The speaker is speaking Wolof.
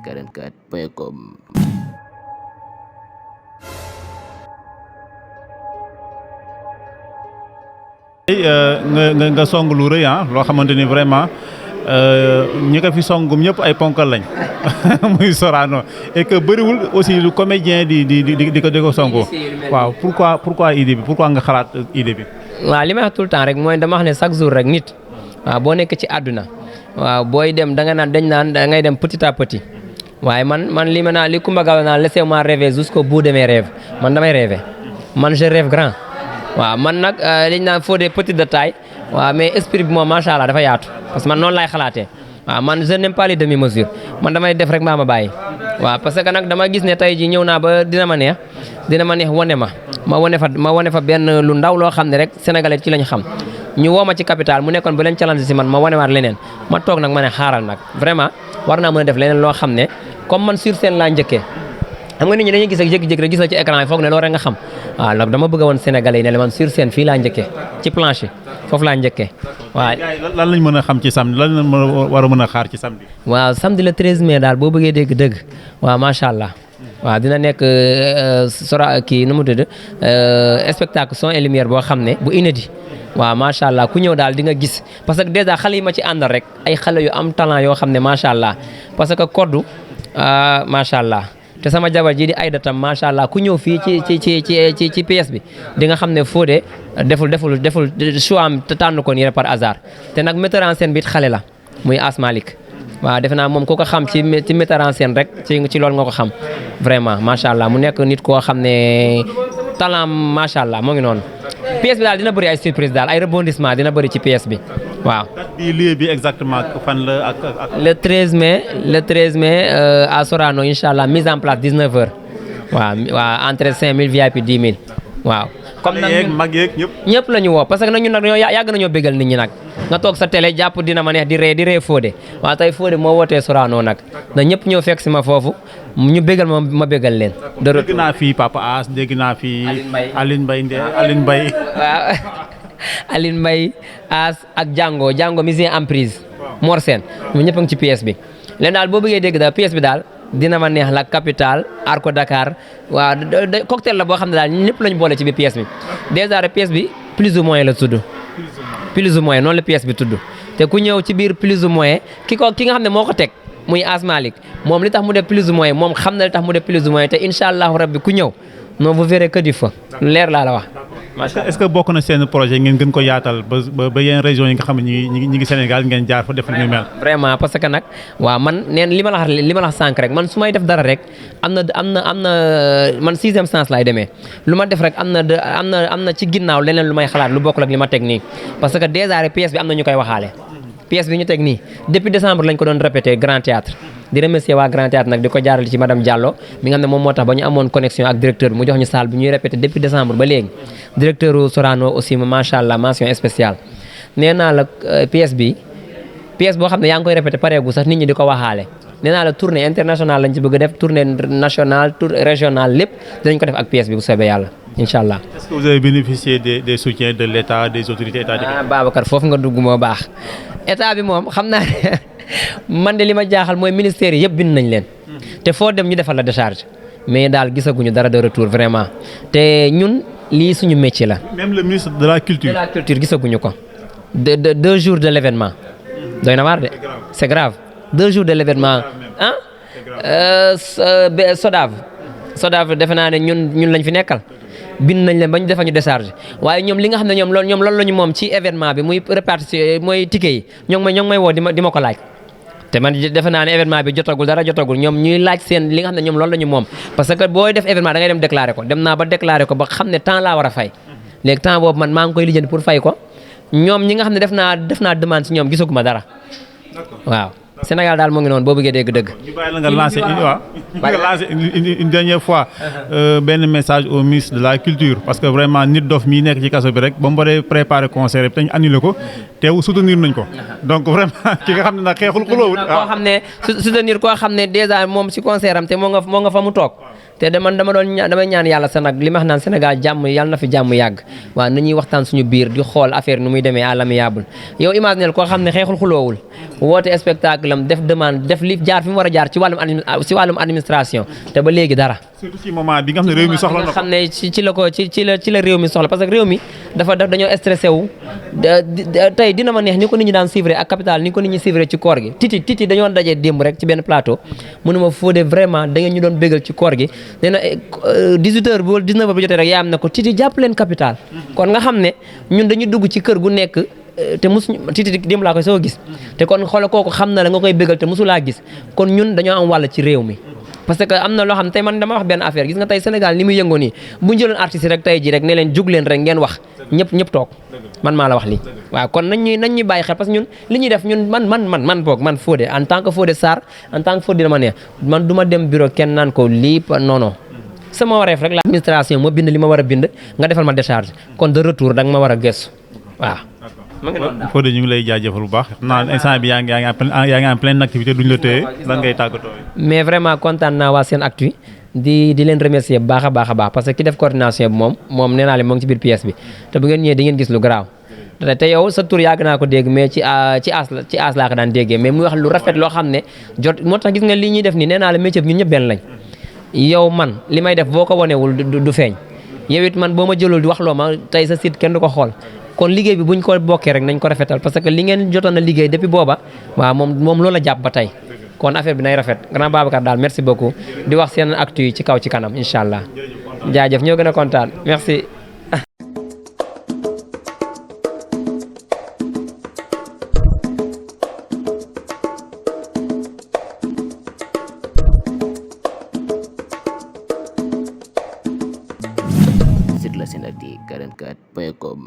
Feeling44.com. nga song lu rëy loo xamante ni vraiment ñi ko fi songum ñëpp ay ponkal lañ muy Sorano et que bëriwul aussi lu comédien di ko songo waaw pourquoi idée bi pourquoi nga xalaat idée bi. waaw li may wax tout le temps rek mooy dama wax ne chaque jour rek nit waaw boo nekk ci àdduna waaw booy dem da nga naan dañ naan da ngay dem petit à petit waaye man li Coumba Gawlo naan laissez-moi rêver jusqu'au bout de mes rêves man damay rêver man je rêve grand. waaw man nag dañ naan faut des petits détails waaw mais esprit bi moom macha allah dafa yaatu parce que man noonu laay xalaatee waaw man je n'aime pas les demi-mesures man damay def rek mbaa ma bàyyi waaw parce que nag dama gis ne tey jii ñëw naa ba dina ma neex wane ma wane fa benn lu ndaw loo xam ne rek sénégalais ci lañ xam ñu woo ma ci capital mu nekkoon bu leen challenge si man ma wanewaat leneen ma toog nag ma ne xaaral nag vraiment war naa mën a def leneen loo xam ne comme man sur scène laa njëkkee xam nga nit ñi dañuy gis ak jékki-jékki rek gis la ci écran yi foog ne loolu rek nga xam waaw donc dama bëgg a woon Sénégalais yi ne la man sur scène fii laa njëkkee ci planche foofu laa njëkkee waaw. lan lañ mën a xam ci samedi lan lañ war a mën a xaar ci samedi. waaw samedi le 13 mai daal boo bëggee dégg dëgg waaw macha allah waaw dina nekk kii nu mu tudd spectacle son et lumière boo xam ne bu inédit waaw macha allah ku ñëw daal di nga gis parce que déjà xale yi ma ci àndal rek ay xale yu am talent yoo xam ne macha allah parce que koddu macha allah. te sama jabar ji di Aïda tam macha allah ku ñëw fii ci pièce bi di nga xam ne Fodé deful choix am te tànn ko nii rek par hasard te nag metteur en scène bi it xale la muy Asmalik waaw defe naa moom ku ko xam ci metteur en scène rek ci loolu nga ko xam vraiment macha allah mu nekk nit koo xam ne talent macha allah moo ngi noonu. pièce bi daal dina bëri ay surprise daal ay rebondissement dina bëri ci pièce bi waaw. date bi lieu bi exactement fan la ak. le 13 mai à Sorano incha allah mise en place 19h waaw entrée 5000 VIP 10 000 waaw. comme nag mag yeeg ñëpp la ñu woo parce que nag ñun nag yàgg nañoo bégal nit ñi nag nga toog sa télé jàpp dina ma neex di ree Fodé waaw tey Fodé moo wootee Sorano nag na ñëpp ñëw fekk si ma foofu ñu bégal ma bégal leen. dégg naa fi Papa As dégg naa fi. Aline Mbaye waaw Aline Mbaye As ak Django musicien en prise Mor Sène ñu ñëpp a ngi ci pièce bi leen daal boo bëggee dégg daal pièce bi daal dina ma neex la capitale Arco Dakar waaw cocktail la boo xam ne daal ñëpp lañu boole ci biir pièce bi déjà rek pièce bi plus ou moins la tudd plus ou moins noonu la pièce bi tudd te ku ñëw ci biir plus ou moins ki nga xam ne moo ko teg muy Asmalik moom li tax mu def plus ou moins moom xam na li tax mu def plus ou moins te incha allahu rabbi ku ñëw non vous verrez que du feu leer laa la wax. est-ce que bokk na seen projet ngeen gën ko yaatal ba yeneen régions yi nga xam ne ñi ngi Sénégal ngeen jaar fa def lu ñu mel. vraiment parce que nag waaw man neen li ma la wax sànq rek man su may def dara rek am na man sixième sens laay demee lu ma def rek am na ci ginnaaw leneen lu may xalaat lu bokkul ak li ma teg nii parce que déjà rek pièce bi am na ñu koy waxaale. pièce bi ñu teg nii depuis décembre lañ ko doon répété Grand Théâtre di remercier waa Grand Théâtre nag di ko jaarale ci madame Diallo mi nga xam ne moom moo tax ba ñu amoon connexion ak directeur bi mu jox ñu salle bi ñuy répété depuis décembre ba léegi directeur Sorano aussi macha allah mention spéciale nee naa la pièce boo xam ne yaa ngi koy répété pareegu sax nit ñi di ko waxaale nee naa la tournée internationale lañ ci bëgg a def tournée nationale régionale lépp dinañ ko def ak pièce bi bu soobee yàlla incha allah. est-ce que vous avez bénéficié des soutiens de l'État des autorités étatiques. Babacar foofu nga dugg moo baax état bi moom xam naa ne man de li ma jaaxal mooy ministère yi yëpp bind nañ leen te foo dem ñu defal la décharge mais daal gisaguñu dara de retour vraiment te ñun lii suñu métier la. même le ministre de la culture. gisaguñu ko. 2 jours de l'événement. doy na waar de c'est grave 2 jours de l'événement SODAV defe naa ne ñun lañ fi nekkal. bind nañ leen ba ñu defal ñu décharge waaye ñoom li nga xam ne ñoom loolu la ñu moom ci événement bi muy répartition mooy ticket yi ñoo ngi may woo di ma ko laaj te man defe naa ne événement bi jotagul ñoom ñuy laaj seen li nga xam ne ñoom loolu la ñu moom parce que booy def événement da ngay dem déclarer ko dem naa ba déclarer ko ba xam ne temps laa war a fay léegi temps boobu man maa ngi koy lijjanti pour fay ko ñoom ñi nga xam ne def naa demande si ñoom gisaguma dara waaw Sénégal daal moo ngi noonu boo bëggee dégg-dëgg. ñu bàyyi la nga lancer une dernière fois benn message au ministre de la culture parce que vraiment nit dof mi nekk ci kaso bi rek ba mu waree préparer concert bi te ñu annulé ko teew soutenir nañ ko donc vraiment ki nga xam ne nag xeexul xuloowul. koo xam ne soutenir koo xam ne déjà moom ci concert am te moo nga fa mu toog te de man damay ñaan yàlla sa nag li ma wax naan Sénégal jàmm yàlla na fi jàmm yàgg waaw nañuy waxtaan suñu biir di xool affaire nu muy demee à l'amiable yow imaginel koo xam ne xeexul xuloowul woote spectacle am def demande def li jaar fi mu war a jaar ci wàllum administration te ba léegi dara. surtout ci moment bi nga xam ne réew mi soxla na ko xam ne ci la réew mi soxla parce que réew mi dañoo stressé wu tey dina ma neex ni ko nit ñi daan suivre ak capital ni ko nit ñi suivre ci koor gi titi dañoo dajee démb rek ci benn plateau mënuma Fodé vraiment da ngeen ñu doon bégal ci koor gi nee na 18h ba 19h ba jotee rek yaa am na ko titi jàpp leen capital kon nga xam ne ñun dañu dugg ci kër gu nekk te musuñu titi démb laa koy soo gis te kon xoolal kooku xam na la nga koy bégal te musulaa gis kon ñun dañoo am wàll ci réew mi parce que am na loo xam ne tey man dama wax benn affaire gis nga tey Sénégal ni muy yëngoo nii bu ñu jëloon artistes yi rek tey ji rek ne leen jug leen rek ngeen wax ñëpp toog man maa la wax lii waaw kon nañ ñuy bàyyi xel parce que ñun li ñuy def ñun man Fodé en tant que Fodé Sarr en tant que Fodé dama ne man du ma dem bureau kenn naan ko lii non sama wareef rek la administration moo bind li ma war a bind nga defal ma décharge kon de retour da nga ma war a gëstu waaw. Fodé ñu ngi lay jaajëfal bu baax naan instant bi yaa ngi en pleine activité duñ la téye lan ngay tàggatoo. mais vraiment kontaan naa waa seen actu di leen remercier bu baax a baax parce que ki def coordination bi moom nee naa leen moo ngi ci biir pièce bi te bu ngeen ñëwee di ngeen gis lu garaaw te yow sa tur yàgg naa ko dégg mais ci as laa ko daan déggee mais muy wax lu rafet loo xam ne jot moo tax gis nga li ñuy def nii nee naa la métier bi ñun ñëpp benn lañ yow man li may def boo ko wanewul du feeñ yow it man boo ma jëlul di wax loo ma tey sa site kenn du ko xool kon liggéey bi buñ ko bokkee rek nañ ko rafetal parce que li ngeen jotoon a liggéey depuis booba waaw moom loolu la jàpp ba tey kon affaire bi nay rafet grand Babacar daal merci beaucoup di wax seen actu yi ci kaw ci kanam incha allah jaajëf ñoo gën a kontaan merci. Sirlasinati 44.com